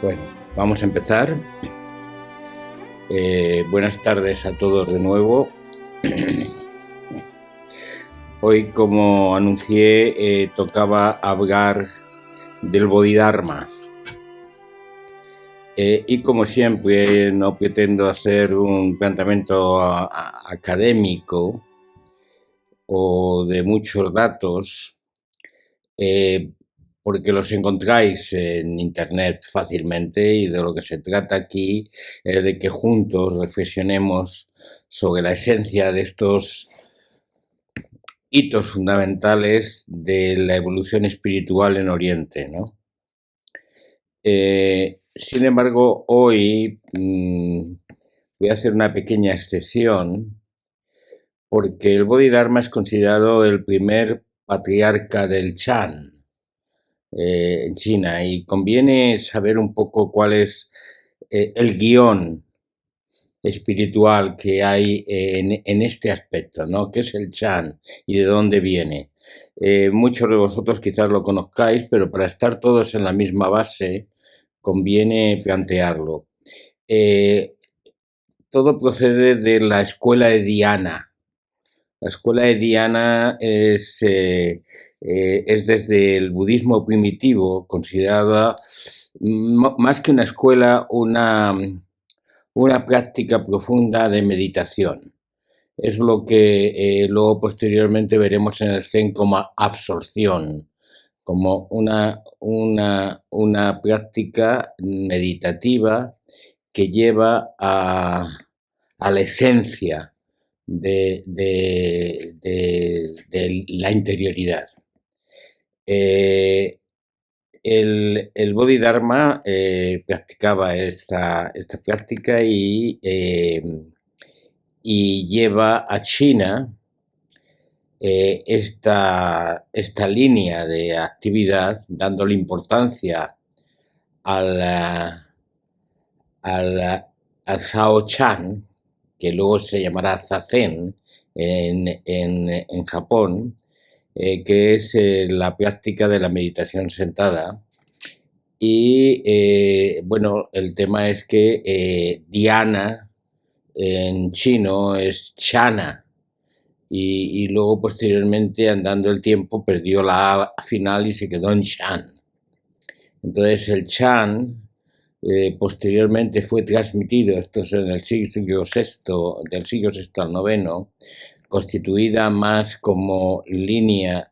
Bueno, vamos a empezar. Buenas tardes a todos de nuevo. Hoy, como anuncié, tocaba hablar del Bodhidharma. Y como siempre, no pretendo hacer un planteamiento académico o de muchos datos, porque los encontráis en internet fácilmente, y de lo que se trata aquí es de que juntos reflexionemos sobre la esencia de estos hitos fundamentales de la evolución espiritual en Oriente, ¿no? Sin embargo, hoy voy a hacer una pequeña excepción, porque el Bodhidharma es considerado el primer patriarca del Chan en China, y conviene saber un poco cuál es el guión espiritual que hay en este aspecto, ¿no? ¿Qué es el Chan y de dónde viene? Muchos de vosotros quizás lo conozcáis, pero para estar todos en la misma base conviene plantearlo. Todo procede de la escuela de Dhyana. La escuela de Dhyana es desde el budismo primitivo considerada más que una escuela, una práctica profunda de meditación. Es lo que luego posteriormente veremos en el Zen como absorción, como una práctica meditativa que lleva a la esencia de la interioridad. El Bodhidharma practicaba esta práctica y lleva a China esta línea de actividad, dándole importancia al Shao Chan, que luego se llamará Zazen en Japón, que es la práctica de la meditación sentada. Y bueno, el tema es que Dhyana en chino es Chana, y luego posteriormente, andando el tiempo, perdió la A final y se quedó en Chan. Entonces el Chan posteriormente fue transmitido, esto es en el siglo VI, del siglo VI al IX, constituida más como línea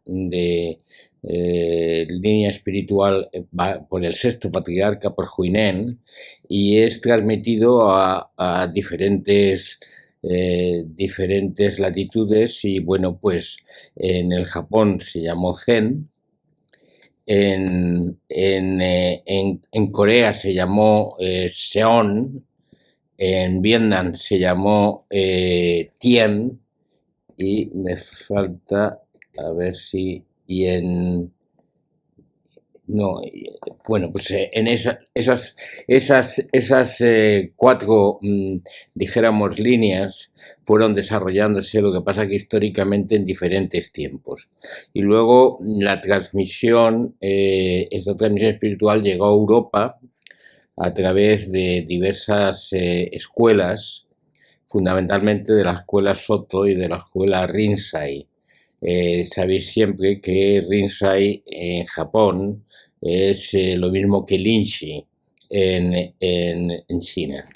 espiritual por el sexto patriarca, por Huineng, y es transmitido a diferentes latitudes. Y bueno, pues en el Japón se llamó Zen, en Corea se llamó Seon, en Vietnam se llamó Tien, y me falta, a ver si, bueno, pues en esas cuatro, dijéramos, líneas fueron desarrollándose, lo que pasa que históricamente en diferentes tiempos. Y luego esta transmisión espiritual llegó a Europa a través de diversas escuelas, fundamentalmente de la escuela Soto y de la escuela Rinzai. Sabéis siempre que Rinzai en Japón es lo mismo que Linshi en China.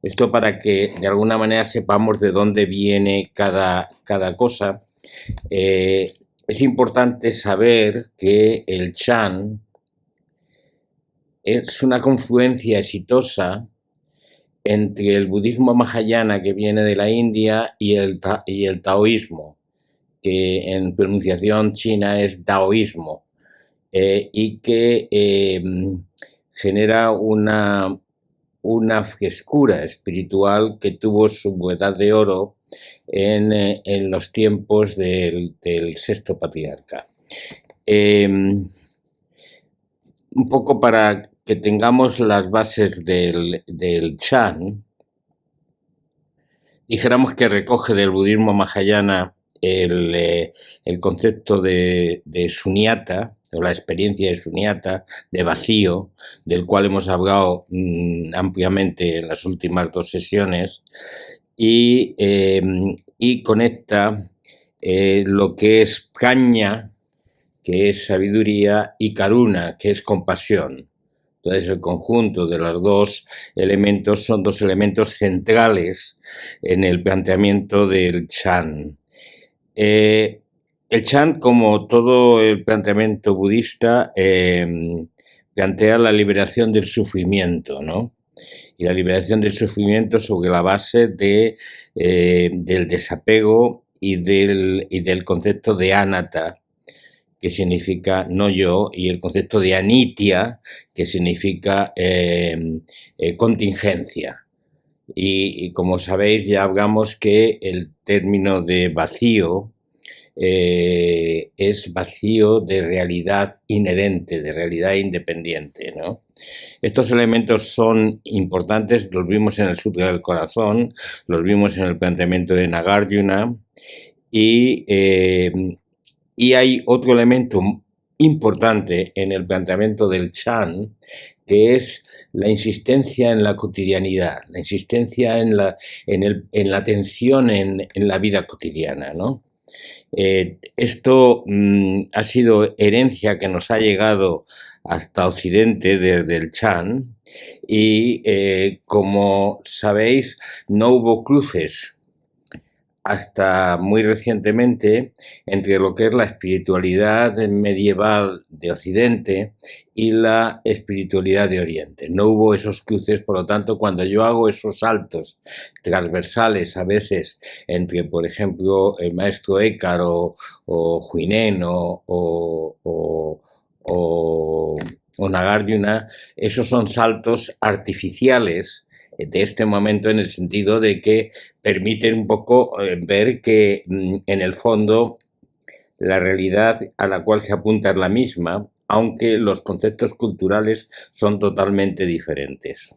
Esto para que de alguna manera sepamos de dónde viene cada cosa. Es importante saber que el Chan es una confluencia exitosa entre el budismo mahayana, que viene de la India, y el taoísmo, que en pronunciación china es daoísmo, y que genera una frescura espiritual que tuvo su edad de oro en los tiempos del sexto patriarca. Un poco para que tengamos las bases del Chan, dijéramos que recoge del budismo mahayana el concepto de sunyata, o la experiencia de Sunyata, de vacío, del cual hemos hablado ampliamente en las últimas 2 sesiones, y conecta lo que es prajna, que es sabiduría, y karuna, que es compasión. Entonces, el conjunto de los 2 elementos son 2 elementos centrales en el planteamiento del Chan. El Chan, como todo el planteamiento budista, plantea la liberación del sufrimiento, ¿no? Y la liberación del sufrimiento sobre la base del desapego y del concepto de anatta, que significa no yo, y el concepto de anitya, que significa contingencia. Y como sabéis, ya hablamos que el término de vacío es vacío de realidad inherente, de realidad independiente, ¿no? Estos elementos son importantes, los vimos en el Sutra del Corazón, los vimos en el planteamiento de Nagarjuna, y hay otro elemento importante en el planteamiento del Chan, que es la insistencia en la cotidianidad, la insistencia en la atención en la vida cotidiana, ¿no? Esto ha sido herencia que nos ha llegado hasta Occidente desde el Chan, y como sabéis, no hubo cruces hasta muy recientemente entre lo que es la espiritualidad medieval de Occidente y la espiritualidad de Oriente. No hubo esos cruces, por lo tanto, cuando yo hago esos saltos transversales a veces entre, por ejemplo, el maestro Eckhart o Huinen o Nagarjuna, esos son saltos artificiales de este momento, en el sentido de que permiten un poco ver que en el fondo la realidad a la cual se apunta es la misma, aunque los conceptos culturales son totalmente diferentes.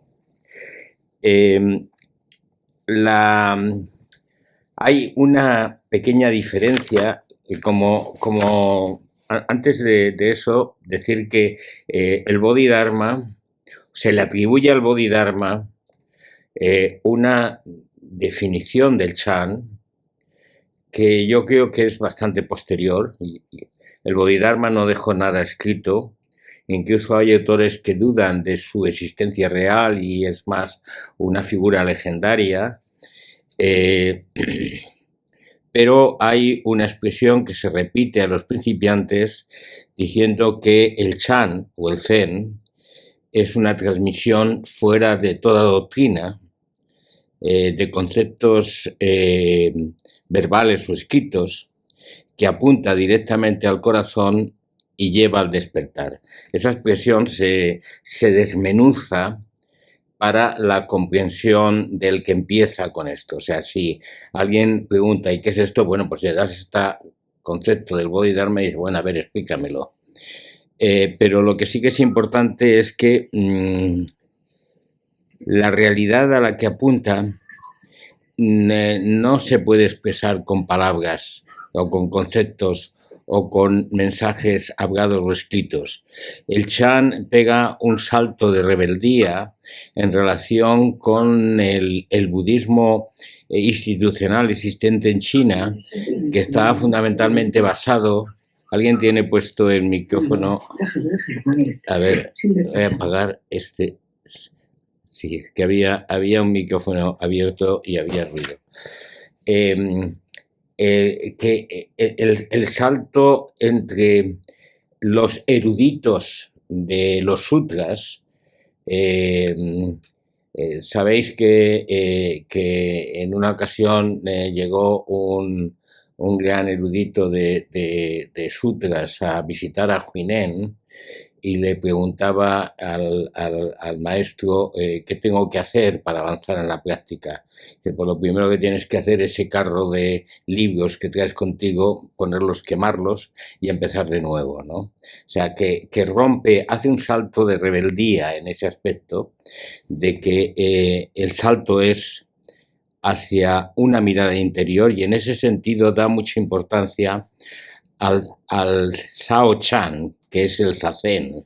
Hay una pequeña diferencia, como antes de eso, decir que el Bodhidharma, se le atribuye al Bodhidharma una definición del Chan que yo creo que es bastante posterior. El Bodhidharma no dejó nada escrito, incluso hay autores que dudan de su existencia real y es más una figura legendaria, pero hay una expresión que se repite a los principiantes diciendo que el Chan o el Zen es una transmisión fuera de toda doctrina, de conceptos verbales o escritos, que apunta directamente al corazón y lleva al despertar. Esa expresión se desmenuza para la comprensión del que empieza con esto. O sea, si alguien pregunta ¿y qué es esto? Bueno, pues le das este concepto del Bodhidharma y dice, bueno, a ver, explícamelo. Pero lo que sí que es importante es que la realidad a la que apunta no se puede expresar con palabras o con conceptos o con mensajes hablados o escritos. El Chan pega un salto de rebeldía en relación con el budismo institucional existente en China, que está fundamentalmente basado. ¿Alguien tiene puesto el micrófono? A ver, voy a apagar este. Sí, que había un micrófono abierto y había ruido. Que el salto entre los eruditos de los sutras, sabéis que en una ocasión llegó un gran erudito de sutras a visitar a Huinen y le preguntaba al maestro qué tengo que hacer para avanzar en la práctica. Dice, pues lo primero que tienes que hacer es ese carro de libros que traes contigo, ponerlos, quemarlos y empezar de nuevo, ¿no? O sea, que rompe, hace un salto de rebeldía en ese aspecto, de que el salto es hacia una mirada interior, y en ese sentido da mucha importancia al Sao Chan, que es el zazen.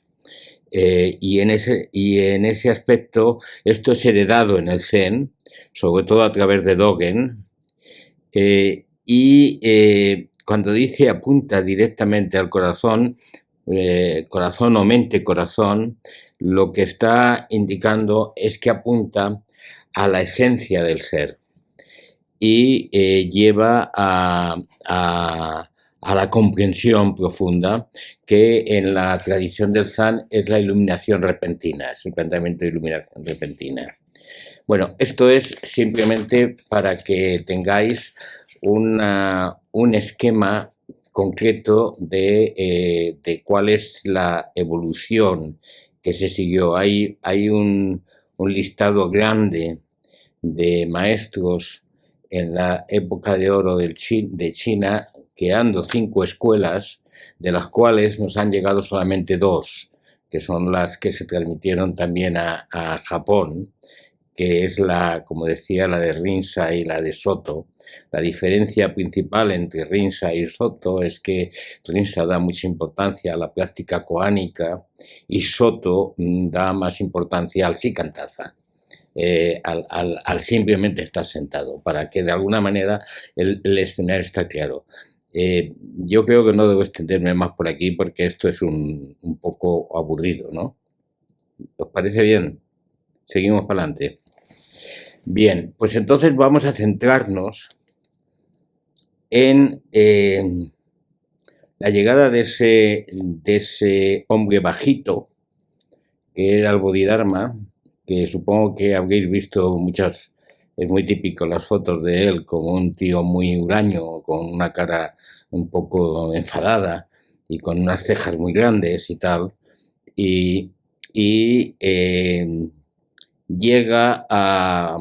Y en ese aspecto, esto es heredado en el Zen, sobre todo a través de Dogen, cuando dice apunta directamente al corazón, corazón o mente corazón, lo que está indicando es que apunta a la esencia del ser y lleva a la comprensión profunda, que en la tradición del Zen es la iluminación repentina, es el planteamiento de iluminación repentina. Bueno, esto es simplemente para que tengáis un esquema concreto de cuál es la evolución que se siguió. Hay un listado grande de maestros en la época de oro de China, creando 5 escuelas, de las cuales nos han llegado solamente 2, que son las que se transmitieron también a Japón, que es como decía, la de Rinzai y la de Soto. La diferencia principal entre Rinzai y Soto es que Rinzai da mucha importancia a la práctica koánica y Soto da más importancia al Shikantaza. Al simplemente estar sentado, para que de alguna manera el escenario está claro. Yo creo que no debo extenderme más por aquí porque esto es un poco aburrido, ¿no? ¿Os parece bien? Seguimos para adelante. Bien, pues entonces vamos a centrarnos en la llegada de ese hombre bajito, que era el Bodhidharma, que supongo que habréis visto muchas, es muy típico las fotos de él como un tío muy huraño, con una cara un poco enfadada y con unas cejas muy grandes y tal, y llega a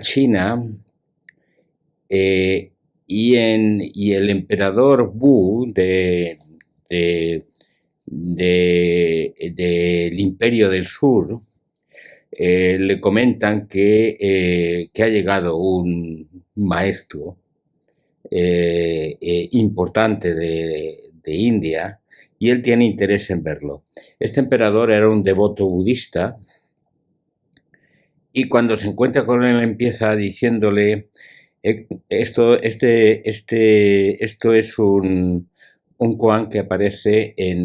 China, y el emperador Wu del Imperio del Sur le comentan que ha llegado un maestro importante de India, y él tiene interés en verlo. Este emperador era un devoto budista, y cuando se encuentra con él empieza diciéndole: esto es un koan que aparece en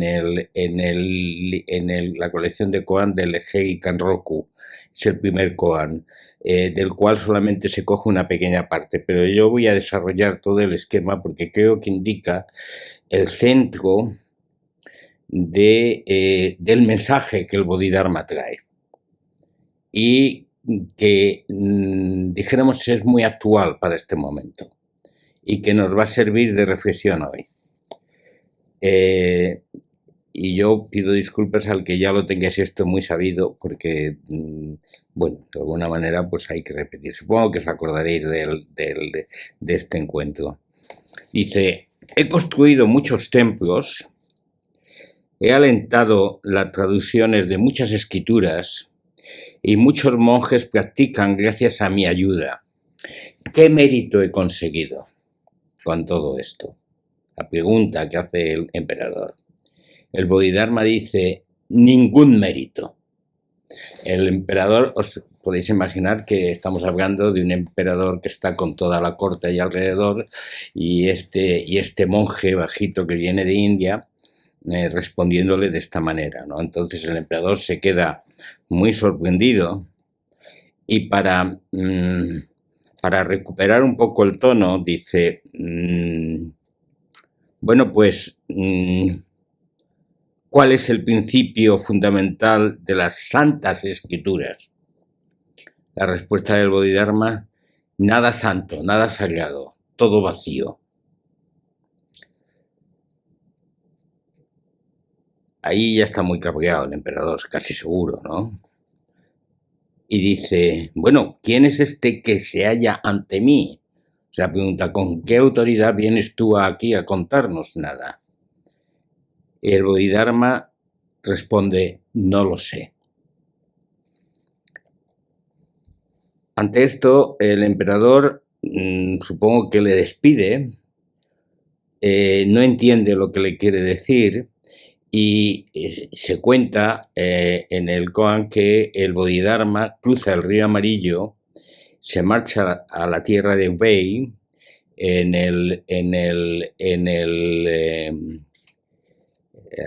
la colección de koan del Hei Kanroku. Es el primer koan, del cual solamente se coge una pequeña parte, pero yo voy a desarrollar todo el esquema porque creo que indica el centro del mensaje que el Bodhidharma trae, y que dijéramos es muy actual para este momento y que nos va a servir de reflexión hoy. Y yo pido disculpas al que ya lo tengáis esto muy sabido, porque, bueno, de alguna manera pues hay que repetir. Supongo que os acordaréis de este encuentro. Dice: he construido muchos templos, he alentado las traducciones de muchas escrituras, y muchos monjes practican gracias a mi ayuda. ¿Qué mérito he conseguido con todo esto? La pregunta que hace el emperador. El Bodhidharma dice: ningún mérito. El emperador, os podéis imaginar que estamos hablando de un emperador que está con toda la corte ahí alrededor, y este monje bajito que viene de India respondiéndole de esta manera, ¿no? Entonces el emperador se queda muy sorprendido, y para recuperar un poco el tono dice: bueno, pues ¿cuál es el principio fundamental de las santas escrituras? La respuesta del Bodhidharma: nada santo, nada sagrado, todo vacío. Ahí ya está muy cabreado el emperador, casi seguro, ¿no? Y dice: bueno, ¿quién es este que se halla ante mí? O sea, pregunta: ¿con qué autoridad vienes tú aquí a contarnos nada? Y el Bodhidharma responde: no lo sé. Ante esto, el emperador supongo que le despide, no entiende lo que le quiere decir, Y se cuenta en el Koan que el Bodhidharma cruza el río Amarillo, se marcha a la tierra de Wei,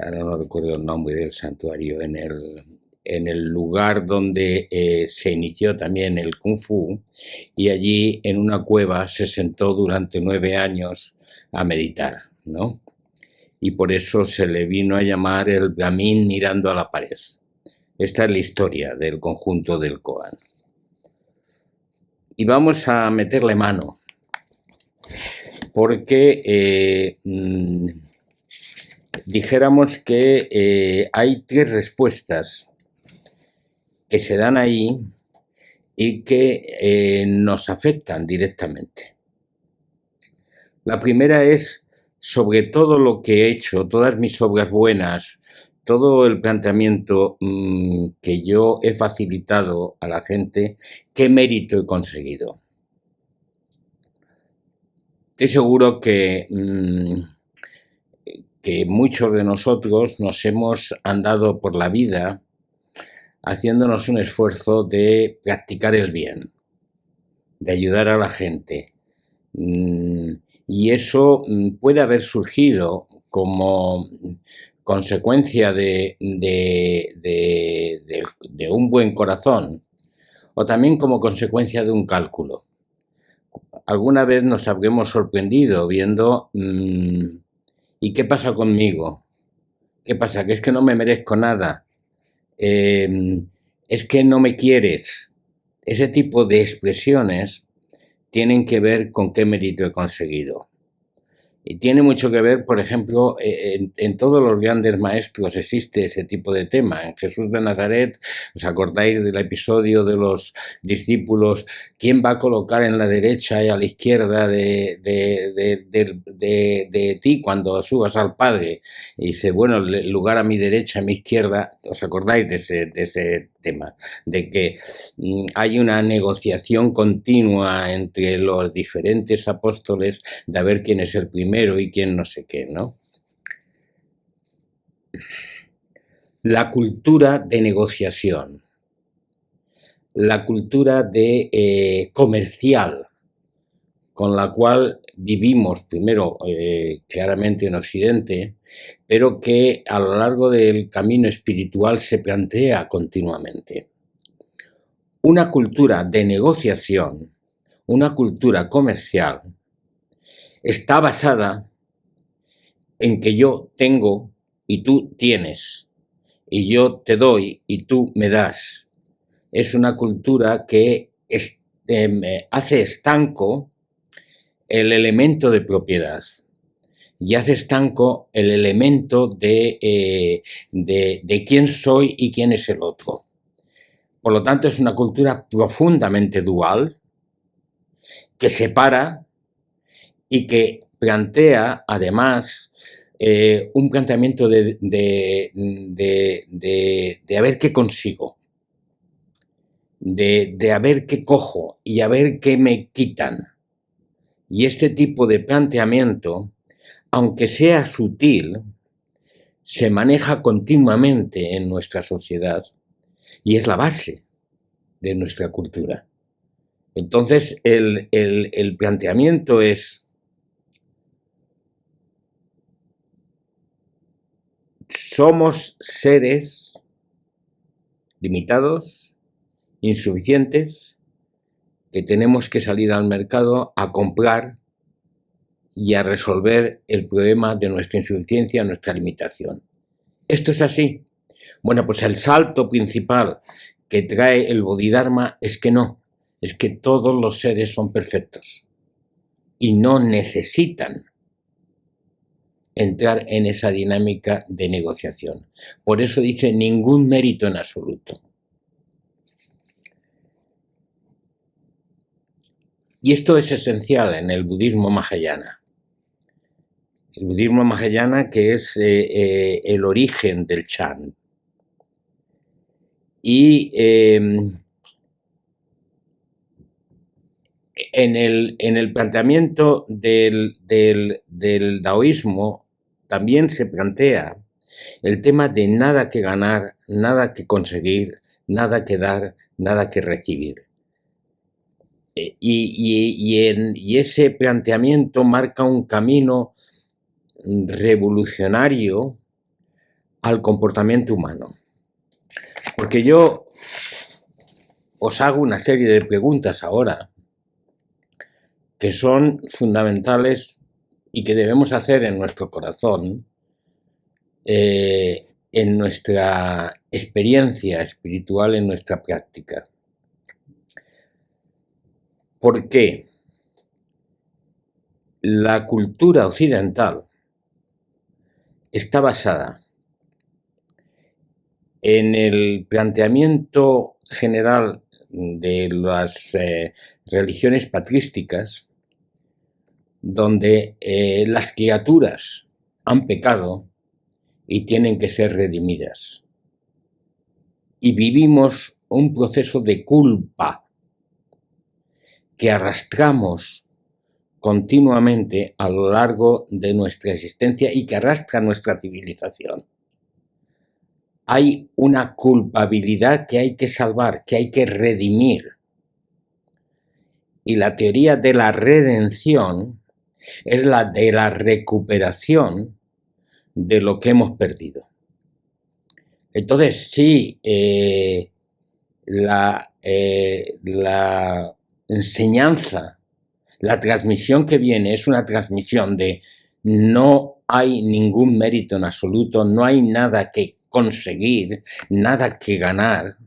ahora no recuerdo el nombre del santuario, en el lugar donde se inició también el Kung Fu, y allí en una cueva se sentó durante 9 años a meditar, ¿no? Y por eso se le vino a llamar el Brahmin mirando a la pared. Esta es la historia del conjunto del Koan. Y vamos a meterle mano, porque dijéramos que hay 3 respuestas que se dan ahí y que nos afectan directamente. La primera es sobre todo lo que he hecho, todas mis obras buenas, todo el planteamiento que yo he facilitado a la gente, ¿qué mérito he conseguido? Estoy seguro que muchos de nosotros nos hemos andado por la vida haciéndonos un esfuerzo de practicar el bien, de ayudar a la gente. Y eso puede haber surgido como consecuencia de un buen corazón, o también como consecuencia de un cálculo. Alguna vez nos habremos sorprendido viendo ¿y qué pasa conmigo? ¿Qué pasa? ¿Que es que no me merezco nada? ¿Es que no me quieres? Ese tipo de expresiones tienen que ver con qué mérito he conseguido. Y tiene mucho que ver, por ejemplo, en todos los grandes maestros existe ese tipo de tema. En Jesús de Nazaret, ¿os acordáis del episodio de los discípulos? ¿Quién va a colocar en la derecha y a la izquierda de ti cuando subas al Padre? Y dice, bueno, el lugar a mi derecha, a mi izquierda. ¿Os acordáis de ese tema? De que hay una negociación continua entre los diferentes apóstoles de a ver quién es el primero y quién no sé qué, ¿no? La cultura de negociación, la cultura de comercial, con la cual vivimos primero claramente en Occidente, pero que a lo largo del camino espiritual se plantea continuamente. Una cultura de negociación, una cultura comercial, está basada en que yo tengo y tú tienes, y yo te doy y tú me das. Es una cultura que hace estanco el elemento de propiedad y hace estanco el elemento de quién soy y quién es el otro. Por lo tanto, es una cultura profundamente dual que separa y que plantea, además, un planteamiento de a ver qué consigo, de a ver qué cojo y a ver qué me quitan. Y este tipo de planteamiento, aunque sea sutil, se maneja continuamente en nuestra sociedad y es la base de nuestra cultura. Entonces, el planteamiento es: somos seres limitados, insuficientes, que tenemos que salir al mercado a comprar y a resolver el problema de nuestra insuficiencia, nuestra limitación. ¿Esto es así? Bueno, pues el salto principal que trae el Bodhidharma es que no, es que todos los seres son perfectos y no necesitan entrar en esa dinámica de negociación. Por eso dice ningún mérito en absoluto. Y esto es esencial en el budismo mahayana. El budismo mahayana, que es el origen del Chan. Y en el planteamiento del taoísmo también se plantea el tema de nada que ganar, nada que conseguir, nada que dar, nada que recibir. Y ese planteamiento marca un camino revolucionario al comportamiento humano. Porque yo os hago una serie de preguntas ahora que son fundamentales y que debemos hacer en nuestro corazón, en nuestra experiencia espiritual, en nuestra práctica. ¿Por qué? La cultura occidental está basada en el planteamiento general de las religiones patrísticas, donde las criaturas han pecado y tienen que ser redimidas. Y vivimos un proceso de culpa que arrastramos continuamente a lo largo de nuestra existencia y que arrastra nuestra civilización. Hay una culpabilidad que hay que salvar, que hay que redimir. Y la teoría de la redención es la de la recuperación de lo que hemos perdido. Entonces, sí, la enseñanza, la transmisión que viene es una transmisión de no hay ningún mérito en absoluto, no hay nada que conseguir, nada que ganar.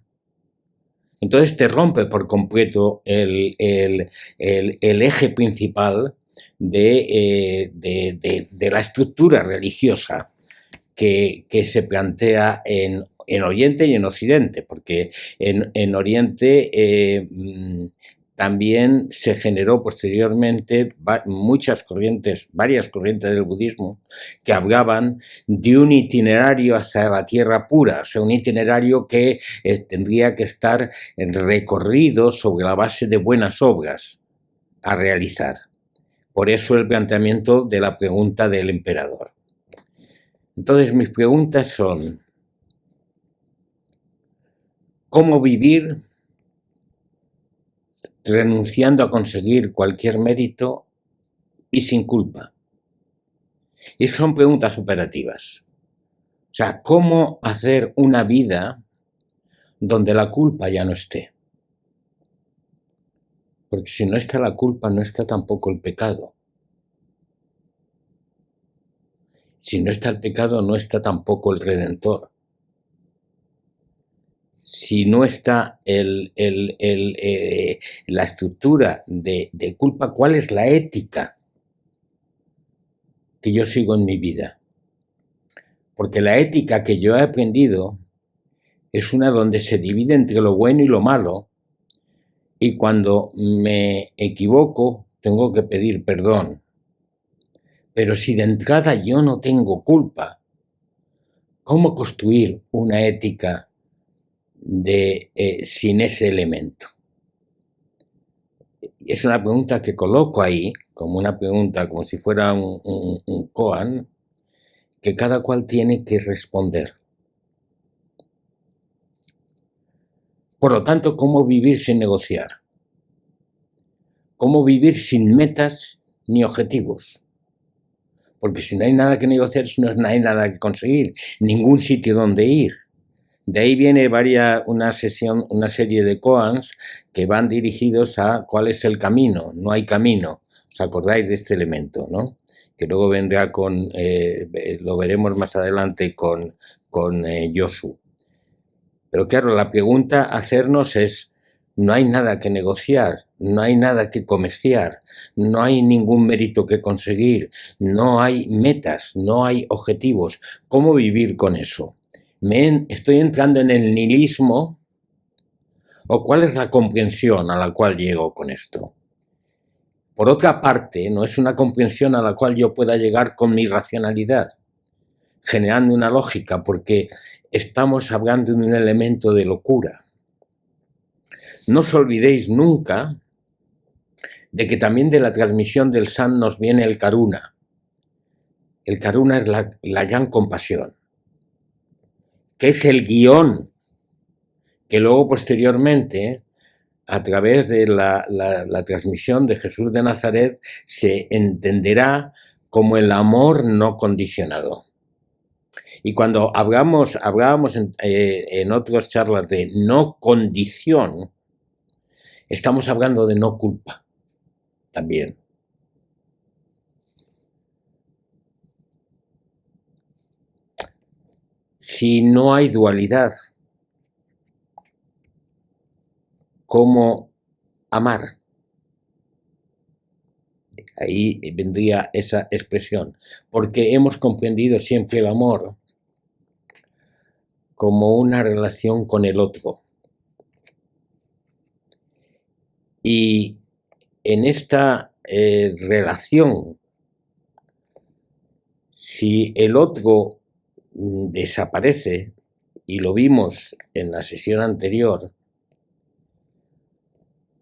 Entonces te rompe por completo el eje principal de la estructura religiosa que se plantea en Oriente y en Occidente, porque en Oriente también se generó posteriormente varias corrientes del budismo que hablaban de un itinerario hacia la tierra pura, o sea, un itinerario que tendría que estar recorrido sobre la base de buenas obras a realizar. Por eso el planteamiento de la pregunta del emperador. Entonces mis preguntas son: ¿cómo vivir renunciando a conseguir cualquier mérito y sin culpa? Y son preguntas operativas. O sea, ¿cómo hacer una vida donde la culpa ya no esté? Porque si no está la culpa, no está tampoco el pecado. Si no está el pecado, no está tampoco el Redentor. Si no está la estructura de culpa, ¿cuál es la ética que yo sigo en mi vida? Porque la ética que yo he aprendido es una donde se divide entre lo bueno y lo malo, y cuando me equivoco tengo que pedir perdón. Pero si de entrada yo no tengo culpa, ¿cómo construir una ética sin ese elemento? Es una pregunta que coloco ahí, como una pregunta, como si fuera un koan, que cada cual tiene que responder. Por lo tanto, ¿cómo vivir sin negociar? ¿Cómo vivir sin metas ni objetivos? Porque si no hay nada que negociar, no hay nada que conseguir, ningún sitio donde ir. De ahí viene una serie de koans que van dirigidos a cuál es el camino. No hay camino. ¿Os acordáis de este elemento, no? Que luego vendrá lo veremos más adelante con Yosu. Pero claro, la pregunta a hacernos es: no hay nada que negociar, no hay nada que comerciar, no hay ningún mérito que conseguir, no hay metas, no hay objetivos. ¿Cómo vivir con eso? ¿Estoy entrando en el nihilismo? ¿O cuál es la comprensión a la cual llego con esto? Por otra parte, no es una comprensión a la cual yo pueda llegar con mi racionalidad, generando una lógica, porque estamos hablando de un elemento de locura. No os olvidéis nunca de que también de la transmisión del San nos viene el Karuna. El Karuna es la gran compasión. que es el guión que luego posteriormente, a través de la transmisión de Jesús de Nazaret, se entenderá como el amor no condicionado. Y cuando hablábamos en otras charlas de no condición, estamos hablando de no culpa también. Si no hay dualidad, ¿cómo amar? Ahí vendría esa expresión, porque hemos comprendido siempre el amor como una relación con el otro. Y en esta relación, si el otro desaparece, y lo vimos en la sesión anterior,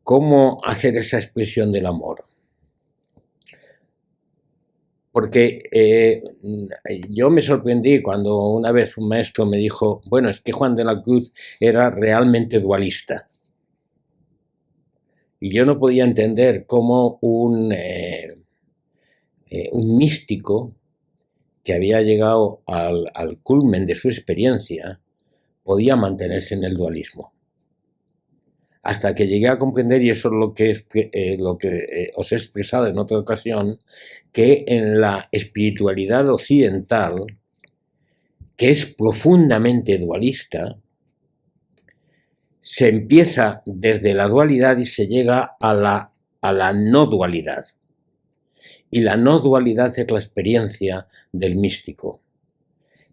¿cómo hacer esa expresión del amor? Porque yo me sorprendí cuando una vez un maestro me dijo, bueno, es que Juan de la Cruz era realmente dualista. Y yo no podía entender cómo un místico que había llegado al culmen de su experiencia podía mantenerse en el dualismo. Hasta que llegué a comprender, y eso es lo que os he expresado en otra ocasión, que en la espiritualidad occidental, que es profundamente dualista, se empieza desde la dualidad y se llega a la no dualidad. Y la no dualidad es la experiencia del místico.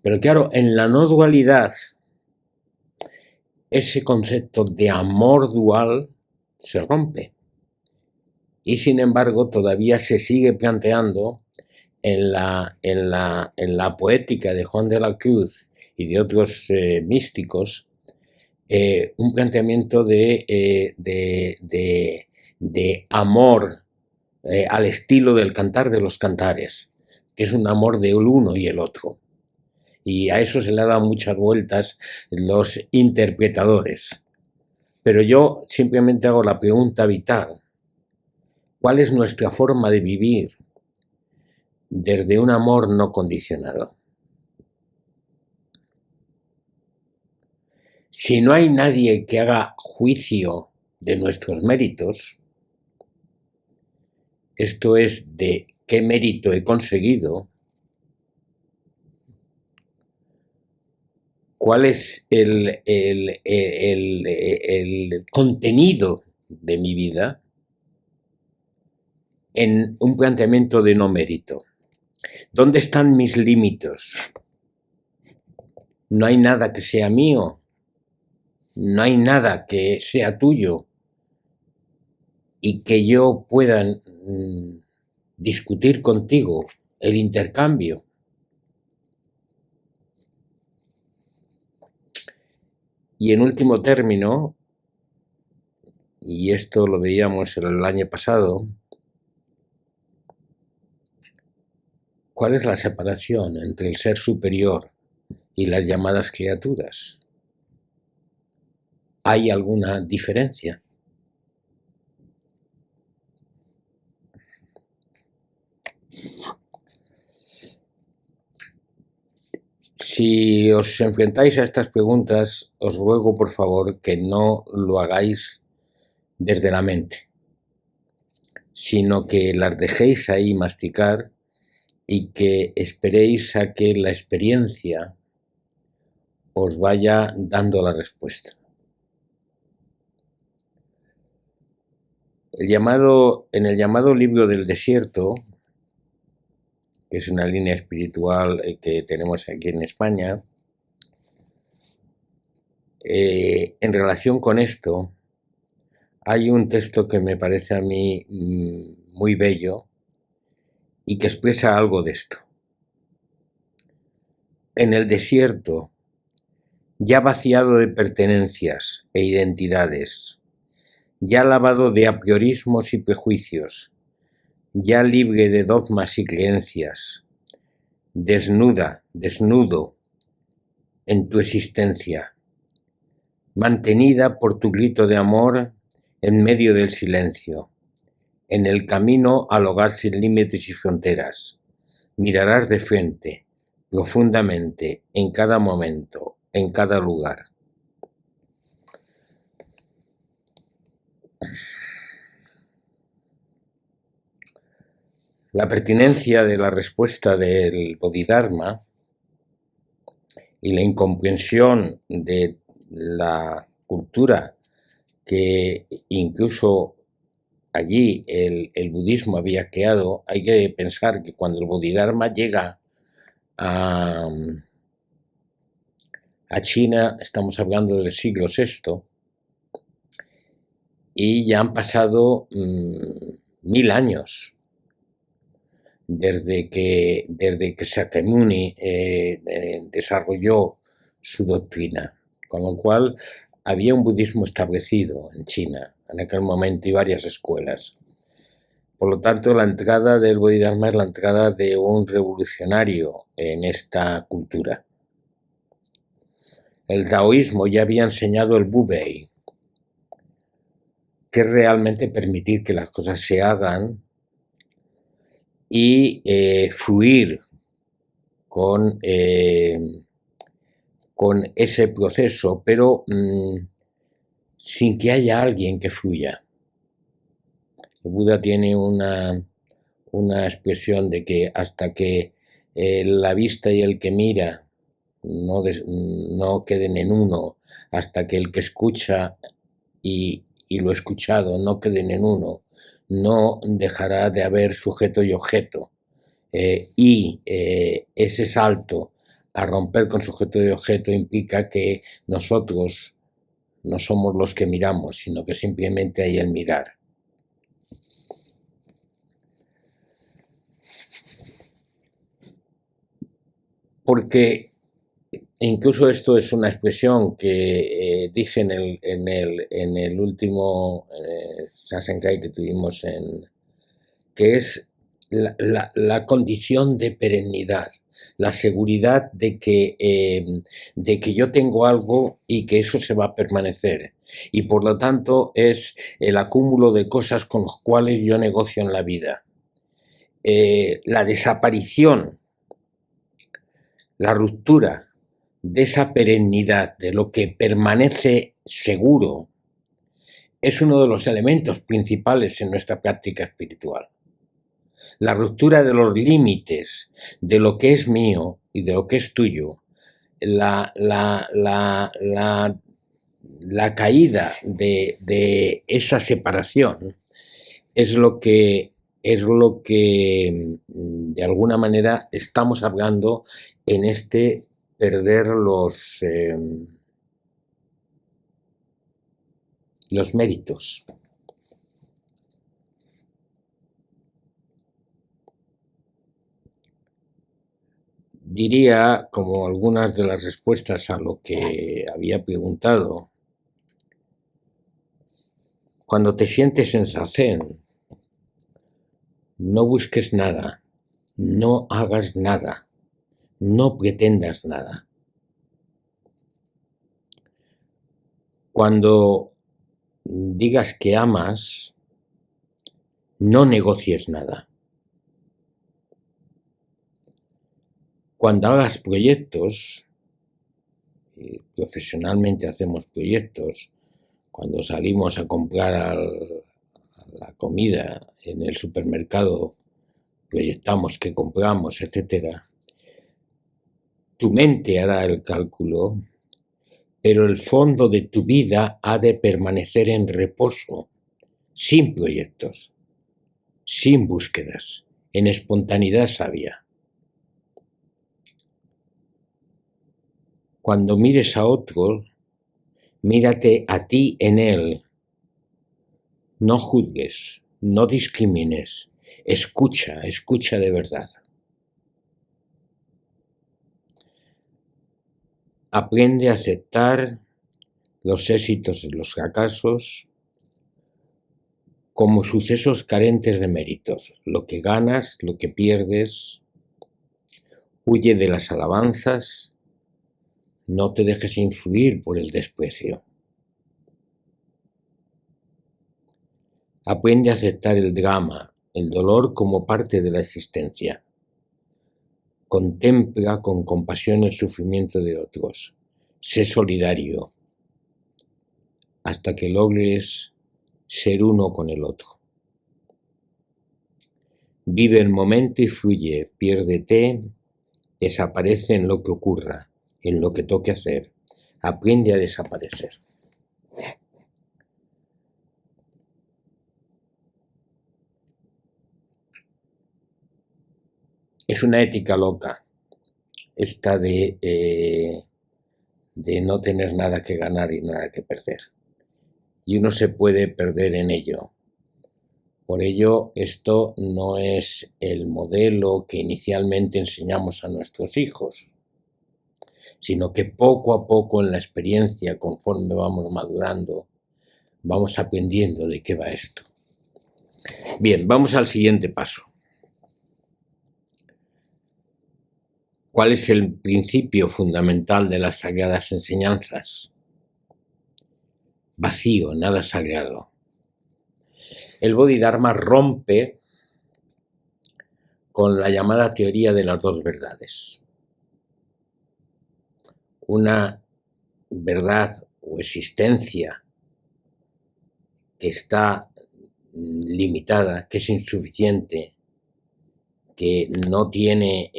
Pero claro, en la no dualidad, ese concepto de amor dual se rompe. Y sin embargo, todavía se sigue planteando en la poética de Juan de la Cruz y de otros místicos un planteamiento de amor al estilo del Cantar de los Cantares, que es un amor del uno y el otro. Y a eso se le ha dado muchas vueltas los interpretadores. Pero yo simplemente hago la pregunta vital. ¿Cuál es nuestra forma de vivir desde un amor no condicionado? Si no hay nadie que haga juicio de nuestros méritos, esto es, de qué mérito he conseguido, cuál es el contenido de mi vida, en un planteamiento de no mérito. ¿Dónde están mis límites? No hay nada que sea mío, no hay nada que sea tuyo y que yo pueda discutir contigo, el intercambio. Y en último término, y esto lo veíamos el año pasado, ¿cuál es la separación entre el ser superior y las llamadas criaturas? ¿Hay alguna diferencia? Si os enfrentáis a estas preguntas, os ruego por favor que no lo hagáis desde la mente, sino que las dejéis ahí masticar y que esperéis a que la experiencia os vaya dando la respuesta. En el llamado libro del desierto, que es una línea espiritual que tenemos aquí en España, en relación con esto, hay un texto que me parece a mí muy bello y que expresa algo de esto. En el desierto, ya vaciado de pertenencias e identidades, ya lavado de apriorismos y prejuicios, ya libre de dogmas y creencias, desnudo, en tu existencia, mantenida por tu grito de amor en medio del silencio, en el camino al hogar sin límites y fronteras. Mirarás de frente, profundamente, en cada momento, en cada lugar. La pertinencia de la respuesta del Bodhidharma y la incomprensión de la cultura que incluso allí el budismo había creado, hay que pensar que cuando el Bodhidharma llega a China, estamos hablando del siglo VI, y ya han pasado 1000 años desde que Shakyamuni desarrolló su doctrina, con lo cual había un budismo establecido en China en aquel momento y varias escuelas. Por lo tanto, la entrada del Bodhidharma es la entrada de un revolucionario en esta cultura. El taoísmo ya había enseñado el Wu-Wei, que es realmente permitir que las cosas se hagan y fluir con ese proceso, pero sin que haya alguien que fluya. El Buda tiene una expresión de que hasta que la vista y el que mira no queden en uno, hasta que el que escucha y lo escuchado no queden en uno, no dejará de haber sujeto y objeto. Ese salto a romper con sujeto y objeto implica que nosotros no somos los que miramos, sino que simplemente hay el mirar. Porque incluso esto es una expresión que dije en el último Sasenkai que tuvimos, que es la condición de perennidad, la seguridad de que yo tengo algo y que eso se va a permanecer. Y por lo tanto es el acúmulo de cosas con las cuales yo negocio en la vida. La desaparición, la ruptura de esa perennidad, de lo que permanece seguro, es uno de los elementos principales en nuestra práctica espiritual. La ruptura de los límites de lo que es mío y de lo que es tuyo, la caída de esa separación es lo que de alguna manera estamos hablando en este perder los méritos. Diría, como algunas de las respuestas a lo que había preguntado, cuando te sientes en zazen, no busques nada, no hagas nada, no pretendas nada. Cuando digas que amas, no negocies nada. Cuando hagas proyectos, profesionalmente hacemos proyectos, cuando salimos a comprar la comida en el supermercado, proyectamos qué compramos, etc. Tu mente hará el cálculo, pero el fondo de tu vida ha de permanecer en reposo, sin proyectos, sin búsquedas, en espontaneidad sabia. Cuando mires a otro, mírate a ti en él. No juzgues, no discrimines, escucha de verdad. Aprende a aceptar los éxitos y los fracasos como sucesos carentes de méritos. Lo que ganas, lo que pierdes. Huye de las alabanzas, No te dejes influir por el desprecio. Aprende a aceptar el drama, el dolor como parte de la existencia. Contempla con compasión el sufrimiento de otros. Sé solidario hasta que logres ser uno con el otro. Vive el momento y fluye, piérdete, desaparece en lo que ocurra, en lo que toque hacer. Aprende a desaparecer. Es una ética loca, esta de no tener nada que ganar y nada que perder. Y uno se puede perder en ello. Por ello, esto no es el modelo que inicialmente enseñamos a nuestros hijos, sino que poco a poco en la experiencia, conforme vamos madurando, vamos aprendiendo de qué va esto. Bien, vamos al siguiente paso. ¿Cuál es el principio fundamental de las sagradas enseñanzas? Vacío, nada sagrado. El Bodhidharma rompe con la llamada teoría de las dos verdades. Una verdad o existencia que está limitada, que es insuficiente, que no tiene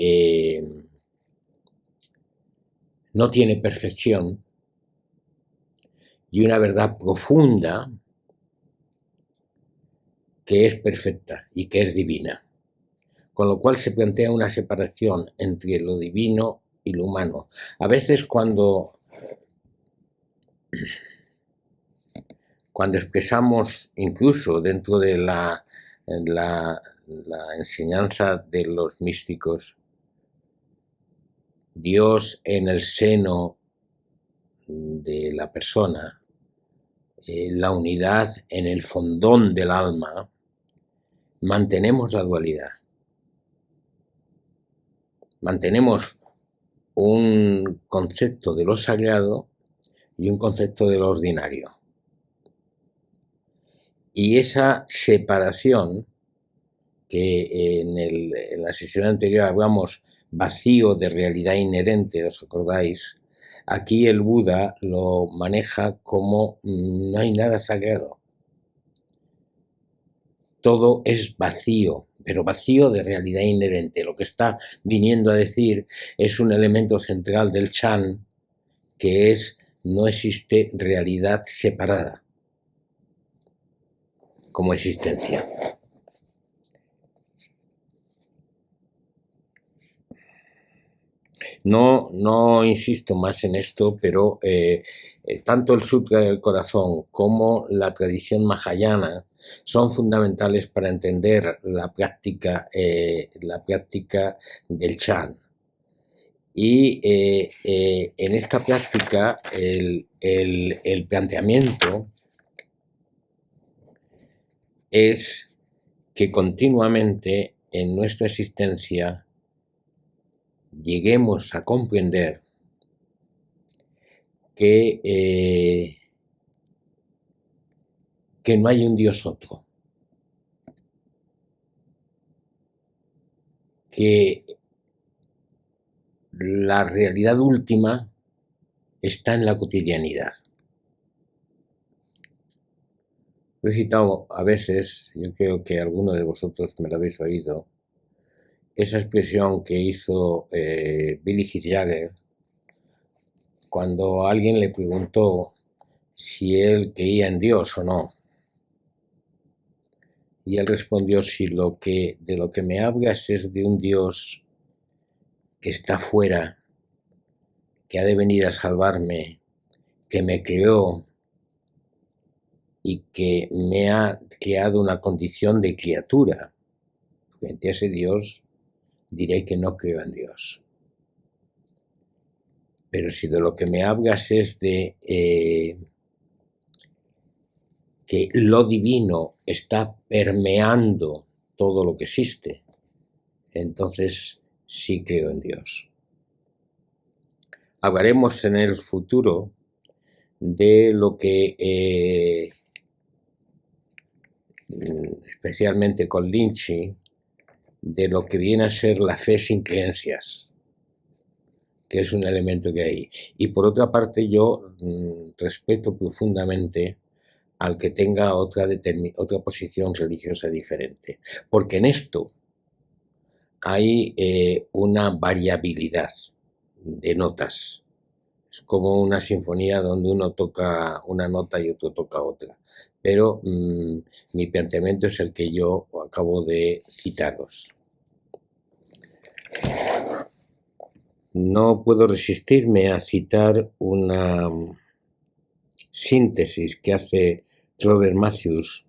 perfección, y una verdad profunda que es perfecta y que es divina. Con lo cual se plantea una separación entre lo divino y lo humano. A veces cuando expresamos, incluso dentro de la enseñanza de los místicos, Dios en el seno de la persona, la unidad en el fondón del alma, mantenemos la dualidad. Mantenemos un concepto de lo sagrado y un concepto de lo ordinario. Y esa separación, que en la sesión anterior hablamos vacío de realidad inherente, ¿os acordáis? Aquí el Buda lo maneja como no hay nada sagrado. Todo es vacío, pero vacío de realidad inherente. Lo que está viniendo a decir es un elemento central del Chan, que es no existe realidad separada como existencia. No insisto más en esto, pero tanto el Sutra del Corazón como la tradición mahayana son fundamentales para entender la práctica del Chan. Y en esta práctica el planteamiento es que continuamente en nuestra existencia lleguemos a comprender que no hay un Dios otro, que la realidad última está en la cotidianidad. Lo he citado a veces, yo creo que alguno de vosotros me lo habéis oído, esa expresión que hizo Billy Jagger cuando alguien le preguntó si él creía en Dios o no. Y él respondió, si de lo que me hablas es de un Dios que está fuera, que ha de venir a salvarme, que me creó y que me ha creado una condición de criatura, frente a ese Dios diré que no creo en Dios. Pero si de lo que me hablas es de que lo divino está permeando todo lo que existe, entonces sí creo en Dios. hablaremos en el futuro de lo que, especialmente con Lynchy, de lo que viene a ser la fe sin creencias, que es un elemento que hay. Y por otra parte, yo respeto profundamente al que tenga otra posición religiosa diferente, porque en esto hay una variabilidad de notas. Es como una sinfonía donde uno toca una nota y otro toca otra. Pero mi planteamiento es el que yo acabo de citaros. No puedo resistirme a citar una síntesis que hace Robert Matthews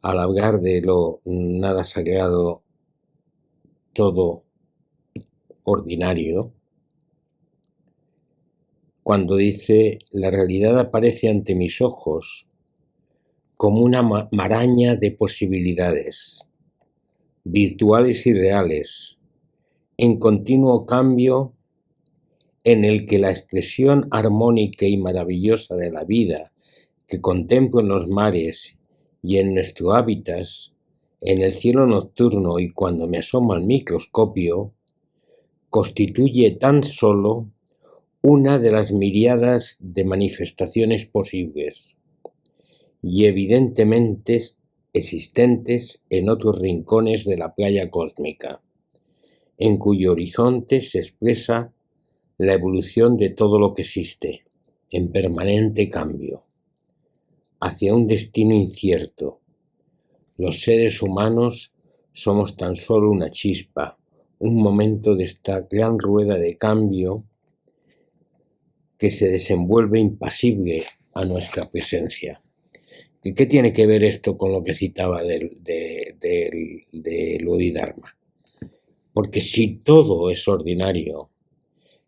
al hablar de lo nada sagrado, todo ordinario, cuando dice: la realidad aparece ante mis ojos como una maraña de posibilidades, virtuales y reales, en continuo cambio, en el que la expresión armónica y maravillosa de la vida que contemplo en los mares y en nuestro hábitat, en el cielo nocturno y cuando me asomo al microscopio, constituye tan solo una de las miríadas de manifestaciones posibles y evidentemente existentes en otros rincones de la playa cósmica, en cuyo horizonte se expresa la evolución de todo lo que existe, en permanente cambio, hacia un destino incierto. Los seres humanos somos tan solo una chispa, un momento de esta gran rueda de cambio que se desenvuelve impasible a nuestra presencia. ¿Y qué tiene que ver esto con lo que citaba del Bodhidharma? Porque si todo es ordinario,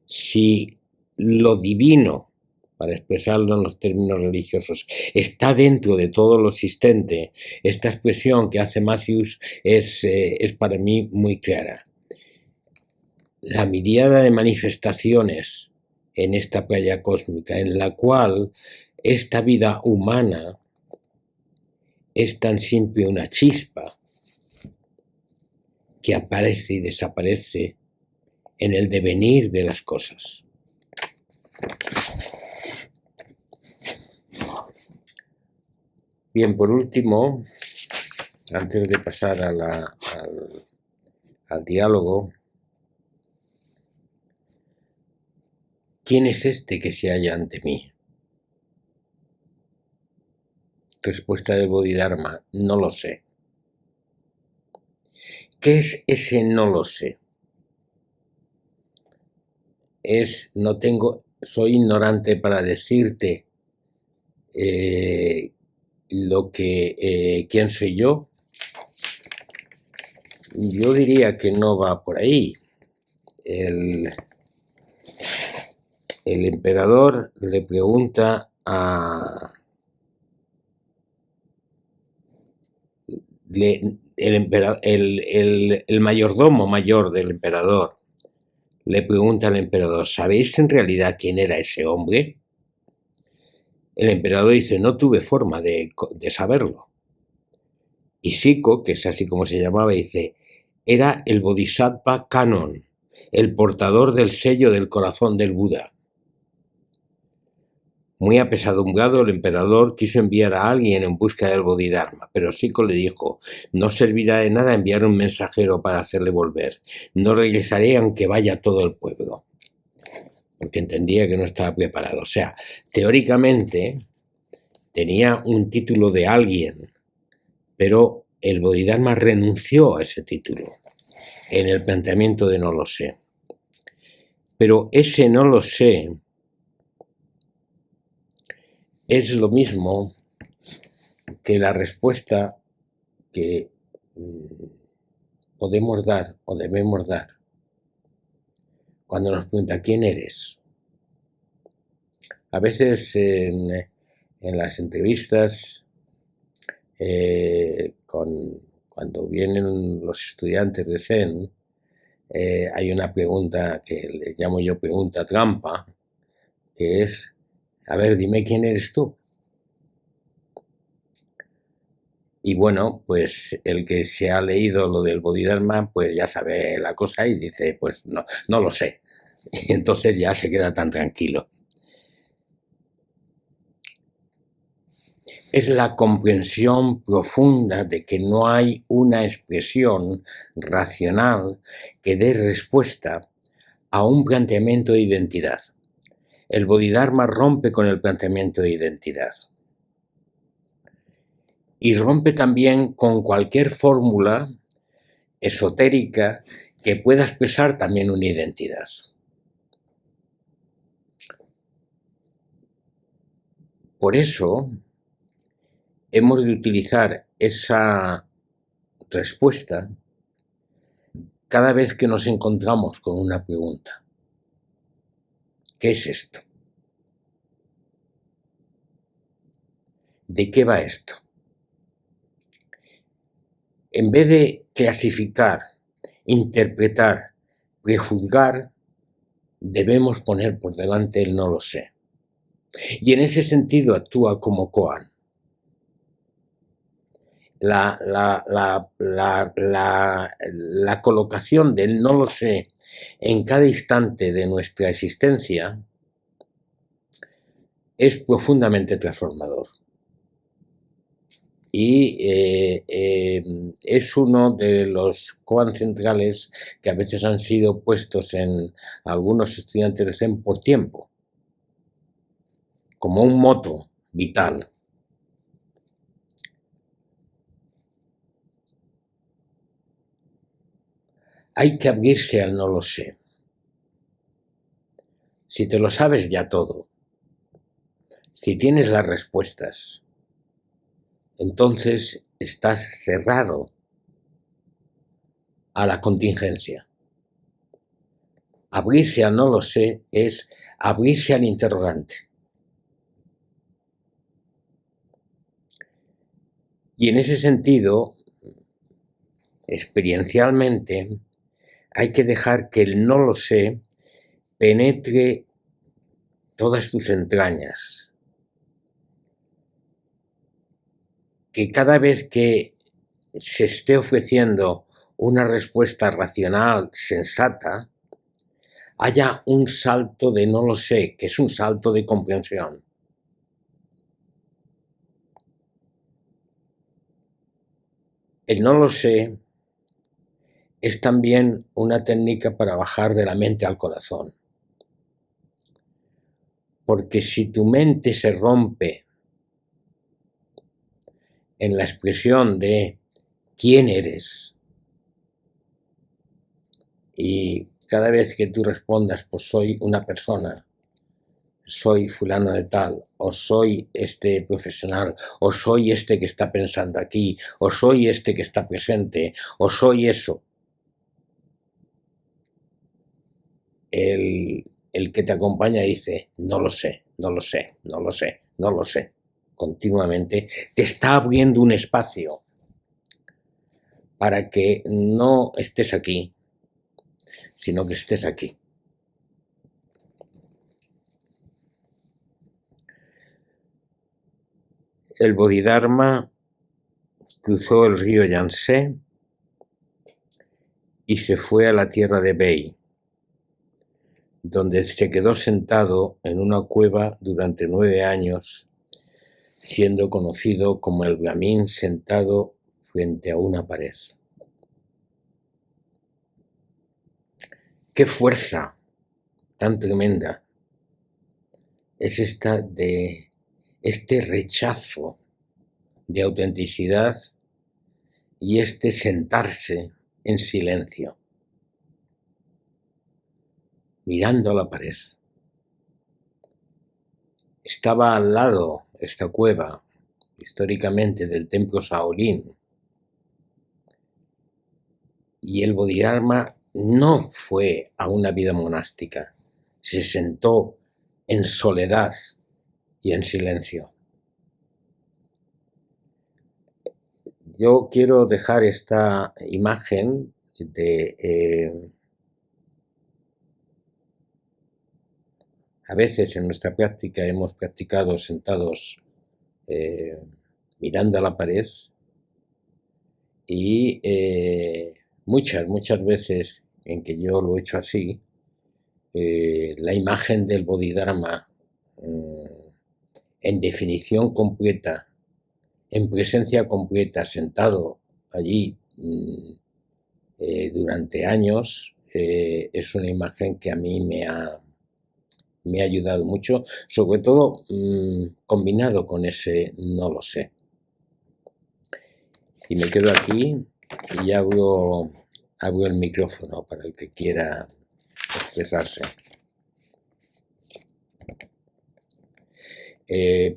si lo divino, para expresarlo en los términos religiosos, está dentro de todo lo existente, esta expresión que hace Matthews es para mí muy clara. La miríada de manifestaciones en esta playa cósmica, en la cual esta vida humana es tan simple una chispa que aparece y desaparece en el devenir de las cosas. Bien, por último, antes de pasar al diálogo, ¿quién es este que se halla ante mí? Respuesta del Bodhidharma: no lo sé. ¿Qué es ese no lo sé? Soy ignorante para decirte quién soy yo. Yo diría que no va por ahí. El emperador le pregunta el mayordomo mayor del emperador le pregunta al emperador: ¿sabéis en realidad quién era ese hombre? El emperador dice: no tuve forma de saberlo. Y Siko, que es así como se llamaba, dice: era el Bodhisattva Kanon, el portador del sello del corazón del Buda. Muy apesadumbrado, el emperador quiso enviar a alguien en busca del Bodhidharma, pero Siko le dijo: no servirá de nada enviar un mensajero para hacerle volver. No regresaré aunque vaya todo el pueblo. Porque entendía que no estaba preparado. O sea, teóricamente tenía un título de alguien, pero el Bodhidharma renunció a ese título en el planteamiento de no lo sé. Pero ese no lo sé es lo mismo que la respuesta que podemos dar o debemos dar cuando nos pregunta ¿quién eres? A veces en las entrevistas, cuando vienen los estudiantes de Zen, hay una pregunta que le llamo yo pregunta trampa, que es, a ver, dime quién eres tú. Y bueno, pues el que se ha leído lo del Bodhidharma, pues ya sabe la cosa y dice, pues no, no lo sé. Y entonces ya se queda tan tranquilo. Es la comprensión profunda de que no hay una expresión racional que dé respuesta a un planteamiento de identidad. El Bodhidharma rompe con el planteamiento de identidad. Y rompe también con cualquier fórmula esotérica que pueda expresar también una identidad. Por eso hemos de utilizar esa respuesta cada vez que nos encontramos con una pregunta. ¿Qué es esto? ¿De qué va esto? En vez de clasificar, interpretar, prejuzgar, debemos poner por delante el no lo sé. Y en ese sentido actúa como koan. La colocación del no lo sé en cada instante de nuestra existencia es profundamente transformador. Y es uno de los koan centrales que a veces han sido puestos en algunos estudiantes de Zen por tiempo, como un moto vital. Hay que abrirse al no lo sé. Si te lo sabes ya todo, si tienes las respuestas, entonces estás cerrado a la contingencia. Abrirse al no lo sé es abrirse al interrogante. Y en ese sentido, experiencialmente, hay que dejar que el no lo sé penetre todas tus entrañas. Que cada vez que se esté ofreciendo una respuesta racional, sensata, haya un salto de no lo sé, que es un salto de comprensión. El no lo sé es también una técnica para bajar de la mente al corazón. Porque si tu mente se rompe en la expresión de quién eres, y cada vez que tú respondas, pues soy una persona, soy fulano de tal, o soy este profesional, o soy este que está pensando aquí, o soy este que está presente, o soy eso. El que te acompaña dice, no lo sé, no lo sé, no lo sé, no lo sé. Continuamente te está abriendo un espacio para que no estés aquí, sino que estés aquí. El Bodhidharma cruzó el río Yangtze y se fue a la tierra de Bei, donde se quedó sentado en una cueva durante 9 años, siendo conocido como el Brahmin sentado frente a una pared. ¡Qué fuerza tan tremenda es esta de este rechazo de autenticidad y este sentarse en silencio, mirando a la pared! Estaba al lado esta cueva, históricamente, del templo Shaolin, y el Bodhidharma no fue a una vida monástica, se sentó en soledad y en silencio. Yo quiero dejar esta imagen de A veces en nuestra práctica hemos practicado sentados mirando a la pared y muchas veces en que yo lo he hecho así, la imagen del Bodhidharma en definición completa, en presencia completa, sentado allí durante años, es una imagen que a mí me ha ayudado mucho, sobre todo combinado con ese no lo sé. Y me quedo aquí y abro el micrófono para el que quiera expresarse.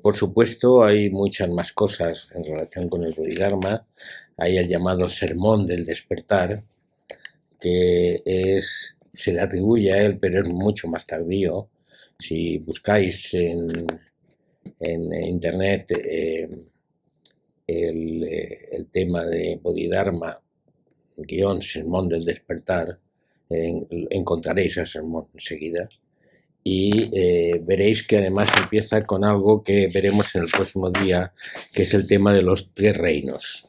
Por supuesto, hay muchas más cosas en relación con el Bodhidharma. Hay el llamado Sermón del Despertar, que se le atribuye a él, pero es mucho más tardío. Si buscáis en internet el tema de Bodhidharma, Sermón del Despertar, encontraréis ese sermón enseguida. Y veréis que además empieza con algo que veremos en el próximo día, que es el tema de los 3 reinos,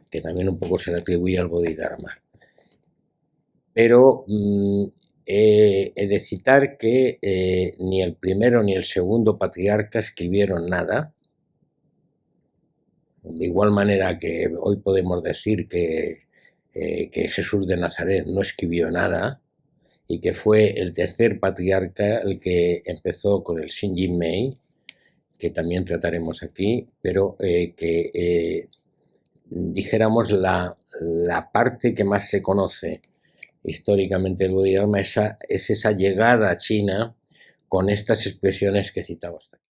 que también un poco se le atribuye al Bodhidharma. Pero he de citar que ni el primero ni el segundo patriarca escribieron nada, de igual manera que hoy podemos decir que Jesús de Nazaret no escribió nada, y que fue el tercer patriarca el que empezó con el Shinjin Mei, que también trataremos aquí, pero que dijéramos la parte que más se conoce históricamente del Bodhidharma es esa llegada a China con estas expresiones que citaba hasta aquí.